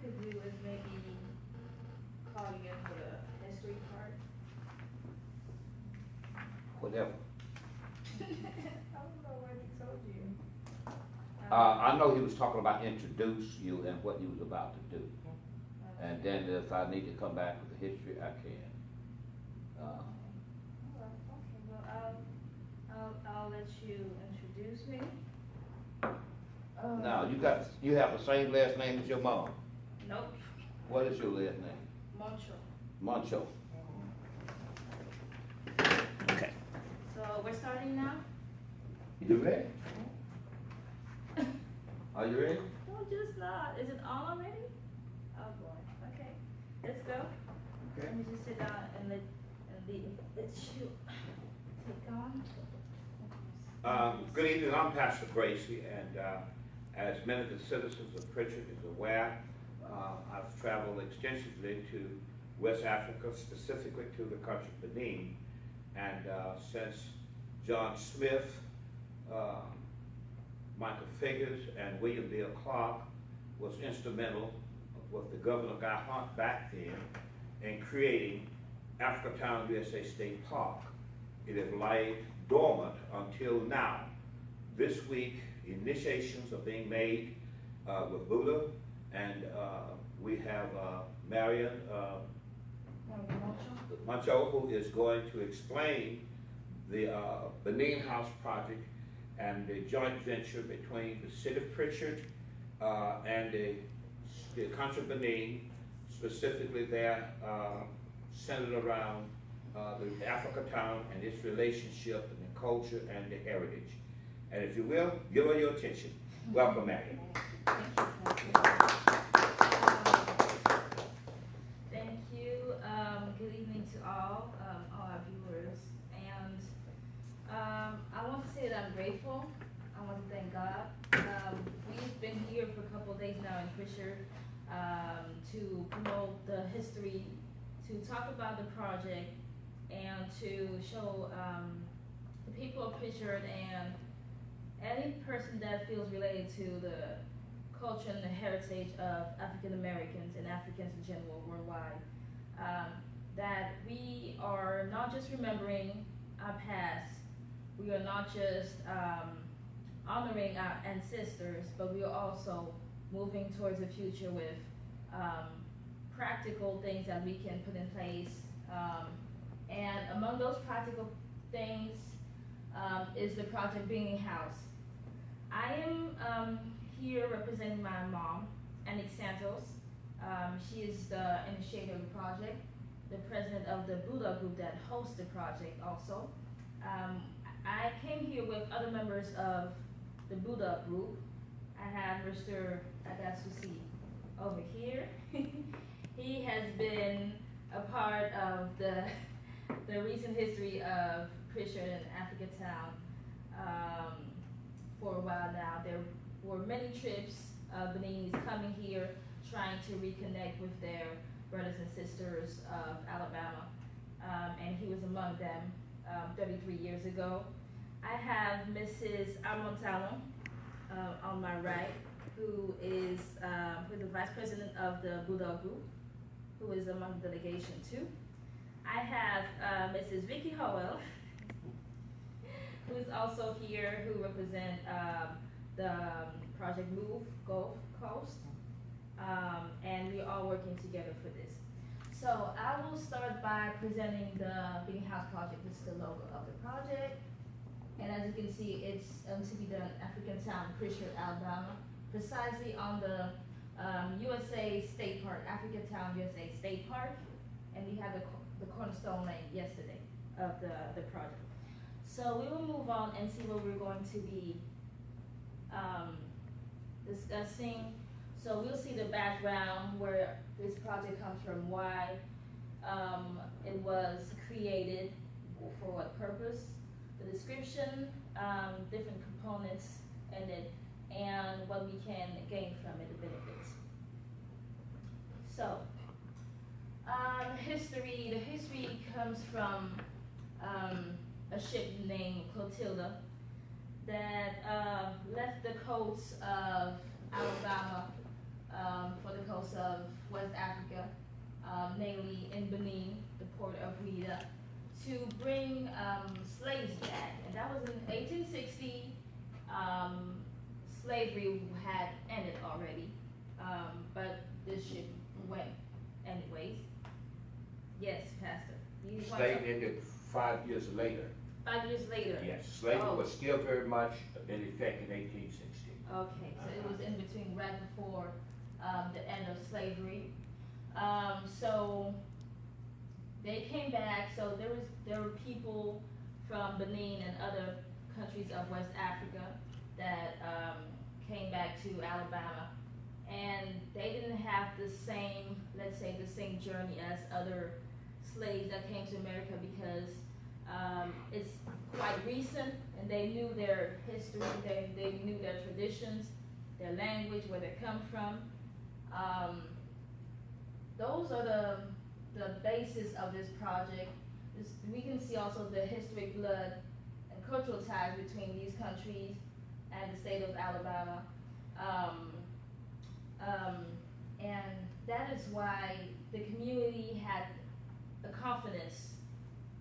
could do is maybe call you in for the history part. Whatever. I don't know what he told you. I know he was talking about introduce you and what you was about to do. And then if I need to come back with the history, I can. Well, I'll let you introduce me. Now, you have the same last name as your mom. Nope. What is your last name? Montcho. Montcho. Okay. So we're starting now? You ready? Are you ready? No, just not. Is it on already? Oh boy. Okay. Let's go. Okay. Let me just sit down and let you take on. Good evening, I'm Pastor Bracy, and as many of the citizens of Prichard is aware, I've traveled extensively to West Africa, specifically to the country of Benin, and since John Smith, Michael Figures, and William Bill Clark was instrumental with the Governor Guy Hunt back then in creating Africatown USA State Park. It has laid dormant until now. This week, initiations are being made with Buddha, and we have Marion Montcho, who is going to explain the Benin House project and the joint venture between the city of Prichard and the country of Benin, specifically there centered around the Africatown and its relationship and the culture and the heritage. And if you will, give her your attention. Welcome, Marion. Thank you. Good evening to all our viewers. And I want to say that I'm grateful. I want to thank God. We've been here for a couple of days now in Prichard to promote the history, to talk about the project, and to show the people of Prichard and any person that feels related to the culture and the heritage of African Americans and Africans in general worldwide, that we are not just remembering our past, we are not just honoring our ancestors, but we are also moving towards the future with practical things that we can put in place. And among those practical things is the project Benin House. I am here representing my mom, Anick Santos. She is the initiator of the project, the president of the BUDAL group that hosts the project also. I came here with other members of the BUDAL group. I have Mr. Adasusi over here. He has been a part of the recent history of Prichard and Africatown for a while now. There were many trips of Beninese coming here, trying to reconnect with their brothers and sisters of Alabama, and he was among them 33 years ago. I have Mrs. Amontano on my right, who is the vice president of the BUDAL group, who is among the delegation too. I have Mrs. Vicky Howell, who is also here, who represent the Project Move Gulf Coast, and we are all working together for this. So I will start by presenting the Benin House project. This is the logo of the project, and as you can see, it's to be done in Africatown, Prichard, Alabama, precisely on the USA State Park, Africatown USA State Park, and we had the cornerstone lane yesterday of the project. So we will move on and see what we're going to be discussing. So we'll see the background, where this project comes from, why it was created, for what purpose, the description, different components in it, and what we can gain from it, the benefits. So, the history comes from a ship named Clotilda that left the coast of Alabama for the coast of West Africa, namely in Benin, the port of Ouidah, to bring slaves back. And that was in 1860. Slavery had ended already, but this ship went anyways. Yes, Pastor. You want Slavery to- ended 5 years later. 5 years later. Yes, slavery Oh. was still very much in effect in 1860. Okay, so it was in between right before the end of slavery. So they came back. So there were people from Benin and other countries of West Africa that came back to Alabama, and they didn't have the same, let's say, the same journey as other slaves that came to America, because it's quite recent, and they knew their history, they knew their traditions, their language, where they come from. Those are the basis of this project. We can see also the historic blood and cultural ties between these countries and the state of Alabama. And that is why the community had the confidence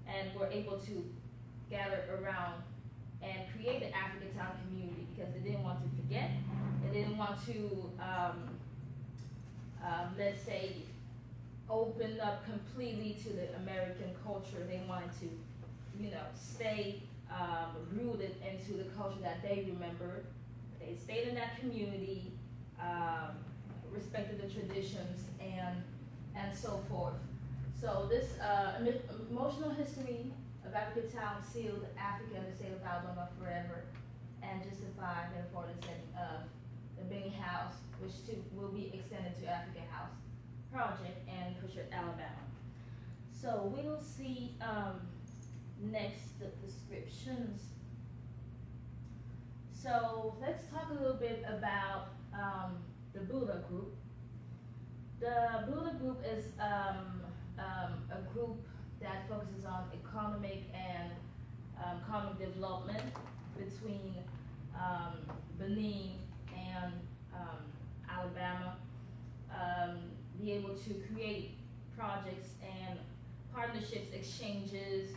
and were able to gather around and create an African Town community, because they didn't want to forget. They didn't want to, let's say, open up completely to the American culture. They wanted to, stay rooted into the culture that they remembered. They stayed in that community, respected the traditions, and so forth. So this emotional history of African Town sealed Africa and the state of Alabama forever, and justified therefore the setting of the Benin House, which too will be extended to African House project in Prichard, Alabama. So we will see next the descriptions. So let's talk a little bit about the BUDAL group. The BUDAL group is a group that focuses on economic and economic development between Benin and Alabama. Be able to create projects and partnerships, exchanges,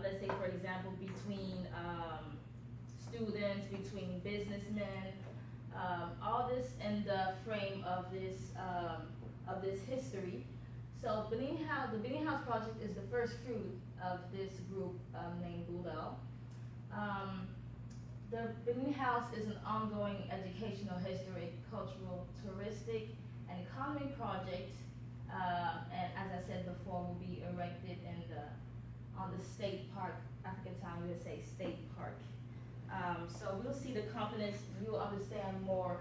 let's say for example between students, between businessmen, all this in the frame of this history. So the Benin House project is the first fruit of this group named BUDAL. The Benin House is an ongoing educational, historic, cultural, touristic, and economy project, and as I said before, will be erected on the state park, African Town USA State Park. So we'll see the components. You'll understand more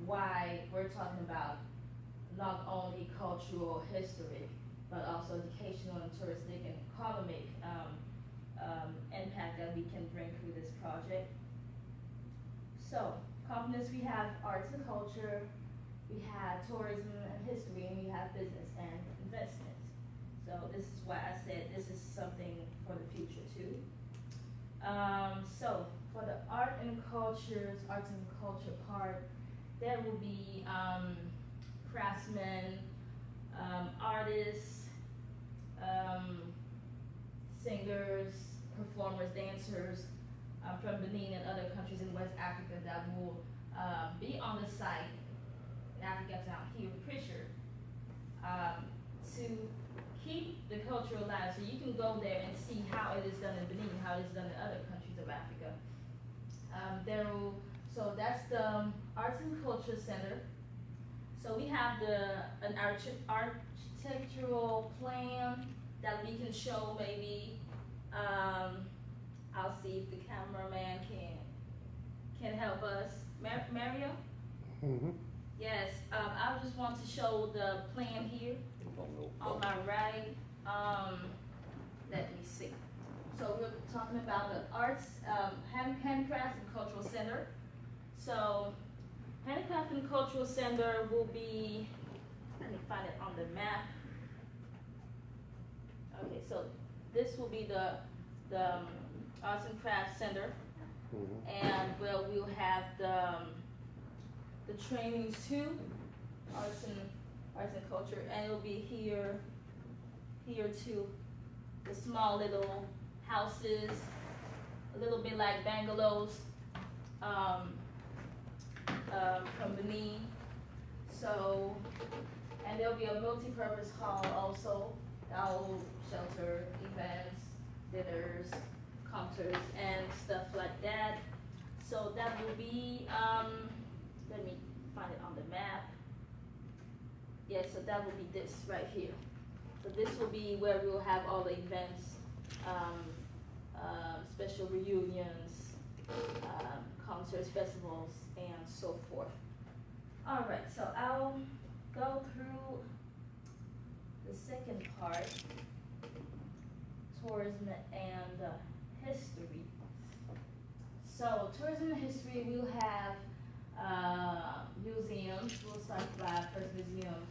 why we're talking about not only cultural, historic, but also educational and touristic and economic impact that we can bring through this project. So, components, we have arts and culture, we have tourism and history, and we have business and investments. So this is why I said this is something for the future too. So for the arts and culture part, there will be craftsmen, artists, singers, performers, dancers from Benin and other countries in West Africa that will be on the site in Africa Town here in Prichard to keep the culture alive. So you can go there and see how it is done in Benin, how it is done in other countries of Africa. So that's the Arts and Culture Center. So we have an architectural plan that we can show maybe. I'll see if the cameraman can help us. Marion? Mm-hmm. Yes, I just want to show the plan here on my right. Let me see. So we're talking about the arts, handicraft and cultural center. So handicraft and cultural center will be, let me find it on the map. Okay, so this will be the arts and crafts center, and we'll have the trainings too. arts and culture, and it'll be here too. The small little houses, a little bit like bungalows, from Benin. So, and there'll be a multi-purpose hall also that will shelter events, dinners, concerts, and stuff like that. So that will be, let me find it on the map. Yeah, so that will be this right here. So this will be where we will have all the events, special reunions, concerts, festivals, and so forth. All right, so I'll go through the second part, tourism and history. So tourism and history, we'll have museums. We'll start by first museum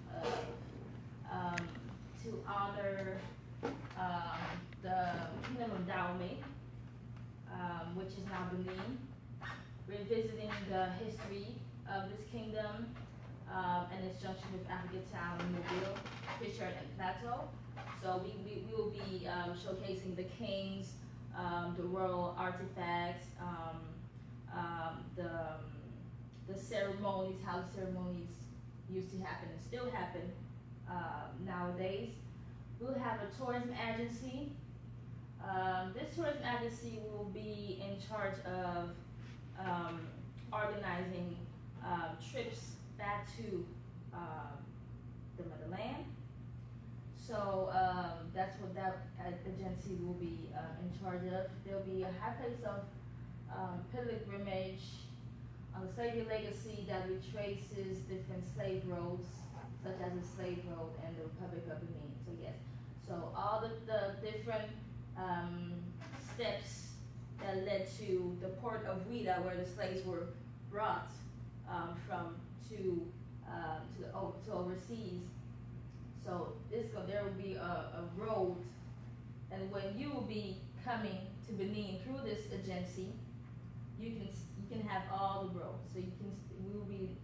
to honor the Kingdom of Dahomey, which is now Benin. Revisiting the history of this kingdom and its junction with Africa Town, Mobile, Prichard, and Plateau. So we will be showcasing the kings, the royal artifacts, the ceremonies, how the ceremonies used to happen and still happen nowadays. We'll have a tourism agency. This tourism agency will be in charge of organizing trips back to the motherland. So that's what that agency will be in charge of. There'll be a high place of pilgrimage on the slavery legacy that retraces different slave roads, such as the slave road and the Republic of Benin. So yes, so all the different steps that led to the port of Ouida, where the slaves were brought from to overseas. So there will be a road, and when you will be coming to Benin through this agency, you can have all the roads. So we will be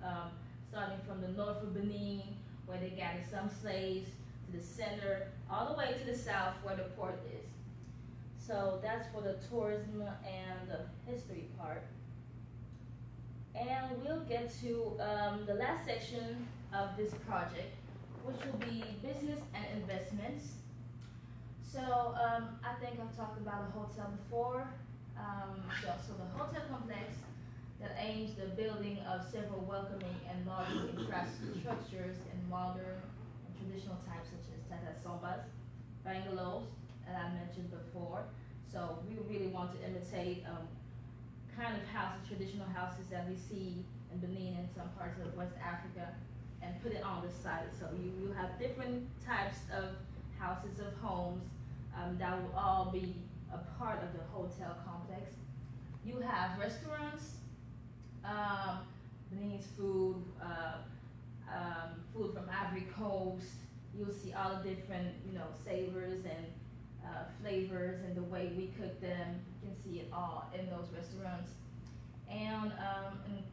starting from the north of Benin, where they gathered some slaves, to the center, all the way to the south, where the port is. So that's for the tourism and the history part. And we'll get to the last section of this project, which will be business and investments. So I think I've talked about the hotel before. So the hotel complex that aims the building of several welcoming and modern infrastructures in modern and traditional types such as tatasombas, bungalows, that I mentioned before. So we really want to imitate kind of houses, traditional houses that we see in Benin and some parts of West Africa, and put it on the site. So you have different types of houses, of homes, that will all be a part of the hotel complex. You have restaurants, Benin's food, food from Ivory Coast. You'll see all the different, savors and flavors and the way we cook them. You can see it all in those restaurants. And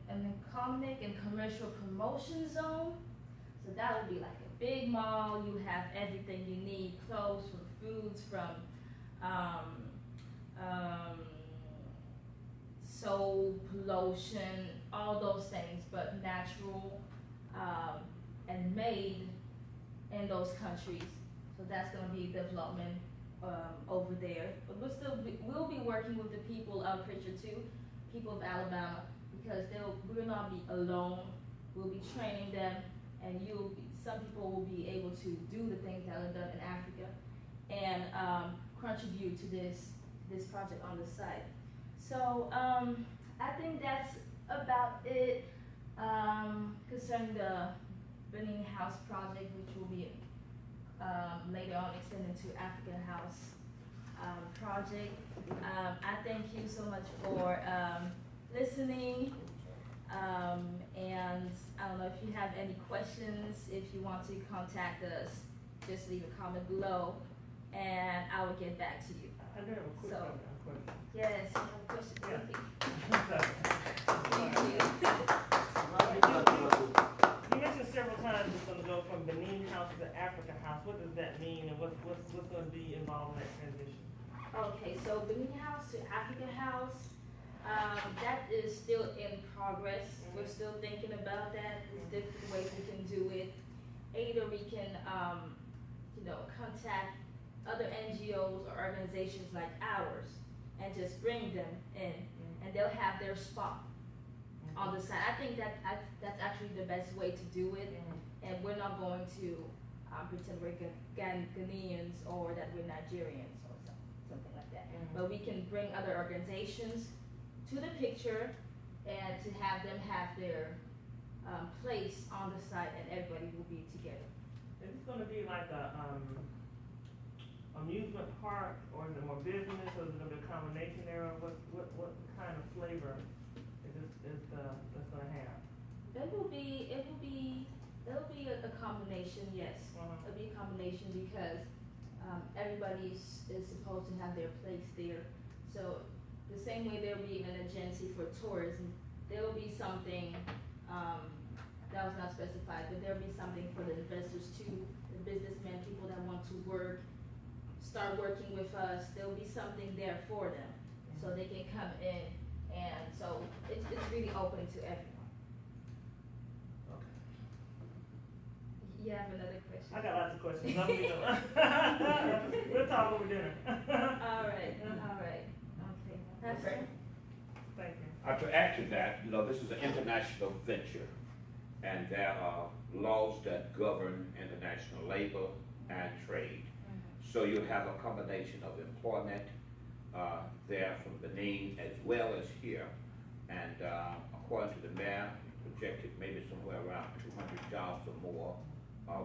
an economic and commercial promotion zone. So that would be like a big mall. You have everything you need, clothes, from foods, from soap, lotion, all those things, but natural and made in those countries. So that's going to be development over there. But we'll be working with the people of Prichard too, people of Alabama, because we'll not be alone. We'll be training them, and some people will be able to do the things that are done in Africa and contribute to this project on the site. So I think that's about it concerning the Benin House project, which will be later on extended to African House project. I thank you so much for listening, and I don't know if you have any questions. If you want to contact us, just leave a comment below, and I will get back to you. I do have a quick question. Yes, you have a question? Yeah. Thank you. You mentioned several times mean, and what's going to be involved in that transition? Okay, so Benin House to Africa House, that is still in progress. We're still thinking about that. There's different ways we can do it. Either we can, contact other NGOs or organizations like ours and just bring them in, and they'll have their spot on the side. I think that's actually the best way to do it, and we're not going to pretend we're Ghanaians or that we're Nigerians or something like that. But we can bring other organizations to the picture and to have them have their place on the site, and everybody will be together. Is this going to be like a amusement park, or is it more business, or is it going to be a combination there? What kind of flavor is that's going to have? It'll be a combination, yes. It'll be a combination because everybody is supposed to have their place there. So the same way there'll be an agency for tourism, there will be something that was not specified, but there'll be something for the investors too, the businessmen, people that want to start working with us. There'll be something there for them, so they can come in, and so it's really open to everyone. Okay. You have another question? I got lots of questions. We'll talk over dinner. All right. Okay. That's it. Thank you. To add to that, this is an international venture, and there are laws that govern international labor and trade. So you have a combination of employment there from Benin as well as here, and according to the mayor, projected maybe somewhere around 200 jobs or more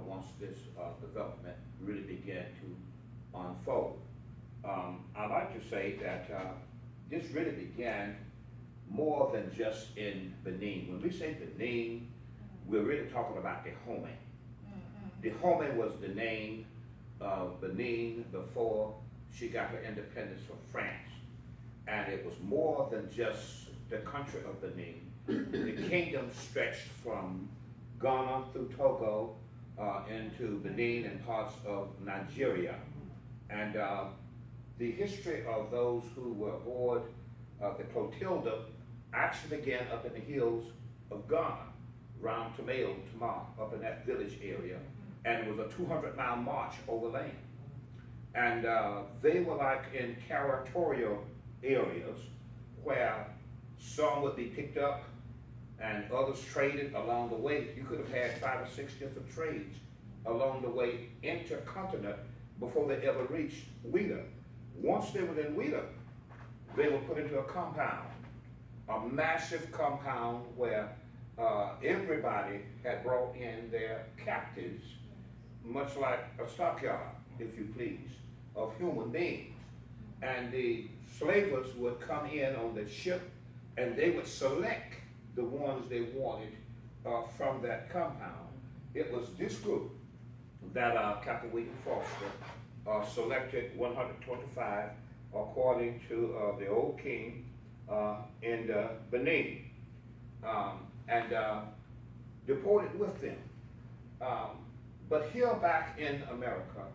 once this development really began to unfold. I'd like to say that this really began more than just in Benin. When we say Benin, we're really talking about the Dahomey. Dahomey was the name of Benin before she got her independence from France. And it was more than just the country of Benin. The kingdom stretched from Ghana through Togo into Benin and parts of Nigeria. And the history of those who were aboard the Clotilda actually began up in the hills of Ghana, around Tama, up in that village area. And it was a 200-mile march over land. And they were like in territorial areas where some would be picked up and others traded along the way. You could have had 5 or 6 different trades along the way intercontinent before they ever reached Ouida. Once they were in Ouida, they were put into a compound, a massive compound where everybody had brought in their captives, much like a stockyard, if you please, of human beings. And the slavers would come in on the ship and they would select the ones they wanted from that compound. It was this group that Captain William Foster selected 125 according to the old king in Benin, and deported with them. But here back in America,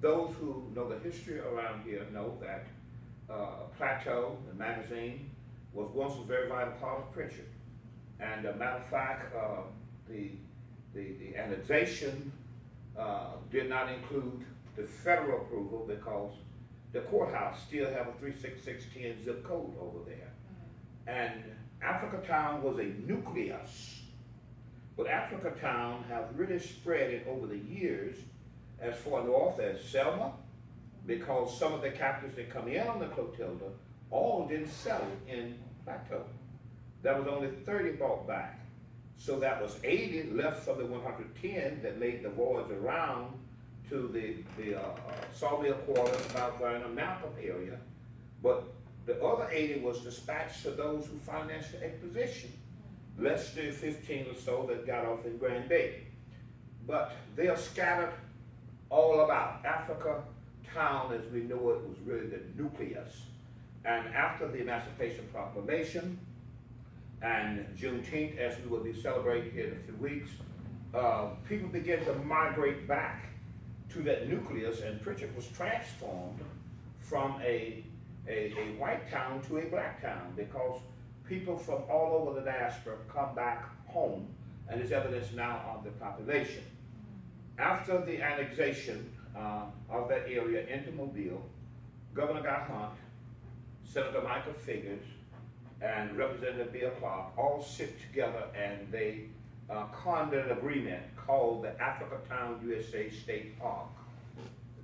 those who know the history around here know that Plateau, the magazine, was once a very vital part of Prichard. And a matter of fact, the annexation did not include the federal approval because the courthouse still have a 36610 zip code over there. And Africa Town was a nucleus. But Africa Town have really spread it over the years as far north as Selma, because some of the captives that come in on the Clotilda all didn't settle in Plateau. There was only 30 brought back. So that was 80 left from the 110 that made the voyage around to the Sawmill quarters about Vernon Malcolm area. But the other 80 was dispatched to those who financed the exposition, less than 15 or so that got off in Grand Bay. But they are scattered all about. Africa Town, as we know it, was really the nucleus. And after the Emancipation Proclamation and Juneteenth, as we will be celebrating here in a few weeks, people began to migrate back to that nucleus, and Prichard was transformed from a white town to a black town, because people from all over the diaspora come back home, and there's evidence now of the population. After the annexation of that area into Mobile, Governor Guy Hunt, Senator Michael Figures, and Representative Bill Clark all sit together and they conned an agreement called the Africa Town USA State Park.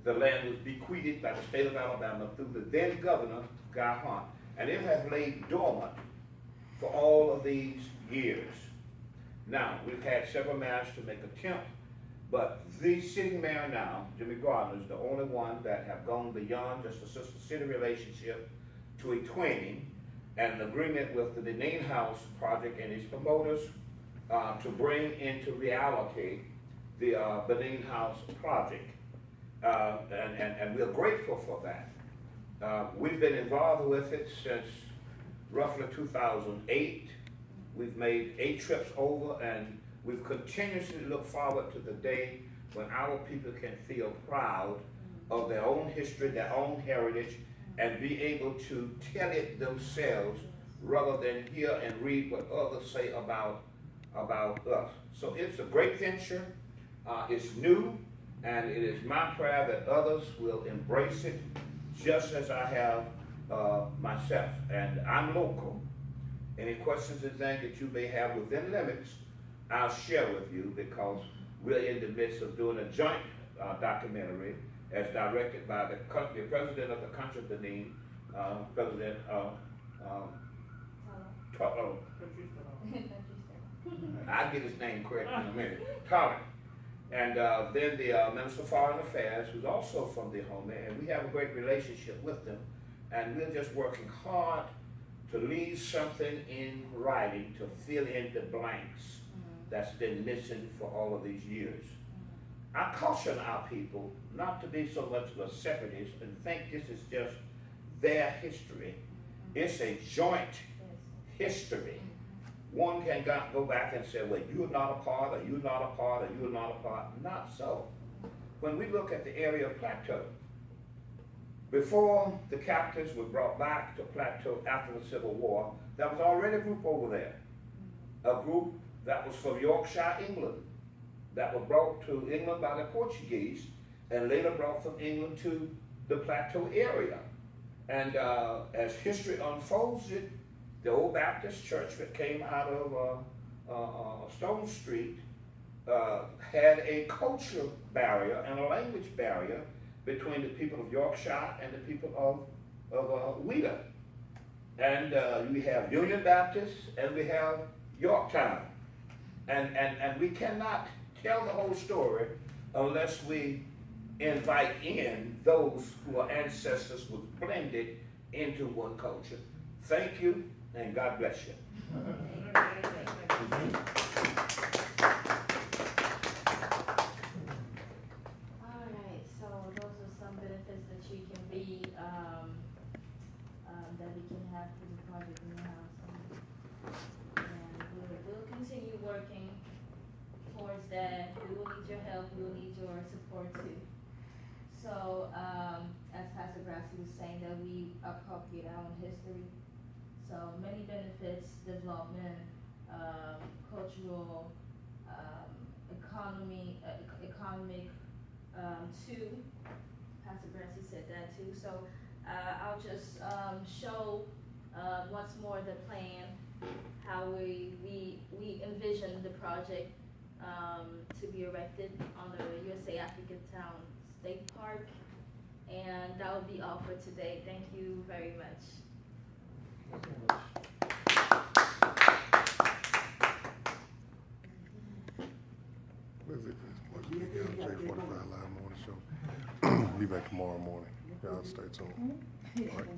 The land was bequeathed by the state of Alabama through the then Governor Guy Hunt, and it has laid dormant for all of these years. Now, we've had several mayors to make attempts, but the sitting mayor now, Jimmy Gardner, is the only one that have gone beyond just a sister-city relationship to a twinning and an agreement with the Benin House project and its promoters to bring into reality the Benin House project. And we're grateful for that. We've been involved with it since roughly 2008. We've made 8 trips over, and we've continuously looked forward to the day when our people can feel proud of their own history, their own heritage, and be able to tell it themselves rather than hear and read what others say about us. So it's a great venture. It's new, and it is my prayer that others will embrace it just as I have myself. And I'm local. Any questions and things that you may have within limits, I'll share with you, because we're in the midst of doing a joint documentary as directed by the president of the country of Benin, President I'll get his name correct in a minute, Tala. And then the Minister of Foreign Affairs, who's also from the homeland, and we have a great relationship with them, and we're just working hard to leave something in writing to fill in the blanks that's been missing for all of these years. I caution our people not to be so much of a separatist and think this is just their history. It's a joint history. One can go back and say, well, you're not a part, or you're not a part, or you're not a part. Not so. When we look at the area of Plateau, before the captives were brought back to Plateau after the Civil War, there was already a group over there. A group that was from Yorkshire, England, that were brought to England by the Portuguese, and later brought from England to the Plateau area. And as history unfolds it, the old Baptist church that came out of Stone Street had a cultural barrier and a language barrier between the people of Yorkshire and the people of Ouida. And we have Union Baptist and we have Yorktown. And we cannot tell the whole story unless we invite in those who are ancestors who blended into one culture. Thank you, and God bless you. Alright, so those are some benefits that you can read, that we can have through the project in the house. And we'll continue working towards that. We will need your help, we will need your support too. So, as Pastor Bracy was saying, that we appropriate our own history. So many benefits, development, cultural, economic, too. Pastor Bracy said that too. So I'll just show once more the plan, how we envision the project to be erected on the USA African Town State Park. And that will be all for today. Thank you very much. What is it? Watch the J45 Live Morning Show. Be back tomorrow morning. Y'all stay tuned. All right.